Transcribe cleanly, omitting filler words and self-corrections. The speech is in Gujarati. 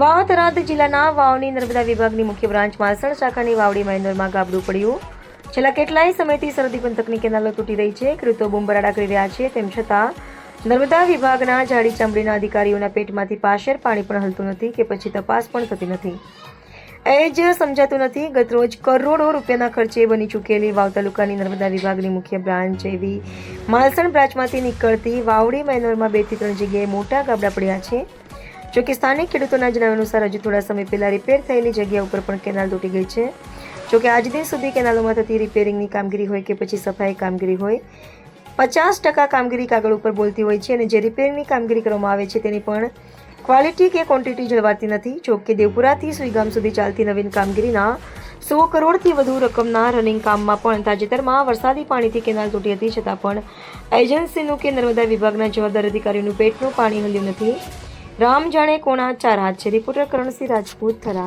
વાવ થરાદ જિલ્લાના વાવની નર્મદા વિભાગની મુખ્ય બ્રાન્ચ માલસણ શાખાની વાવડી માઇનોરમાં ગાબડું પડ્યું. છેલ્લા કેટલાય સમયથી સરહદી પંથકની કેનાલો તૂટી રહી છે. ખેડૂતો બૂમબરાડા કરી રહ્યા છે. તેમ છતાં નર્મદા વિભાગના જાડી ચામડીના અધિકારીઓના પેટમાંથી પાશેર પાણી પણ હલતું નથી કે પછી તપાસ પણ થતી નથી. એ જ સમજાતું નથી. ગતરોજ કરોડો રૂપિયાના ખર્ચે બની ચૂકેલી વાવ તાલુકાની નર્મદા વિભાગની મુખ્ય બ્રાન્ચ એવી માલસણ બ્રાન્ચમાંથી નીકળતી વાવડી માઇનોરમાં 2 થી 3 જગ્યાએ મોટા ગાબડા પડ્યા છે. જોકે સ્થાનિક ખેડૂતોના જણાવ્યા અનુસાર હજુ થોડા સમય પહેલા રિપેર થયેલી જગ્યા ઉપર પણ કેનાલ તૂટી ગઈ છે. જોકે આજ દિન સુધી કેનાલોમાં થતી રિપેરિંગની કામગીરી હોય કે પછી સફાઈ કામગીરી હોય 50% કામગીરી કાગળ ઉપર બોલતી હોય છે અને જે રિપેરિંગની કામગીરી કરવામાં આવે છે તેની પણ ક્વોલિટી કે ક્વોન્ટિટી જળવાતી નથી. જોકે દેવપુરાથી સુઈગામ સુધી ચાલતી નવીન કામગીરીના 100 કરોડથી વધુ રકમના રનિંગ કામમાં પણ તાજેતરમાં વરસાદી પાણીથી કેનાલ તૂટી હતી. છતાં પણ એજન્સીનું કે નર્મદા વિભાગના જવાબદાર અધિકારીઓનું પેટનું પાણી હલ્યું નથી. રામ જાણે કોના ચાર હાથ છે. રિપોર્ટર કરણસિંહ રાજપૂત, થરાદ.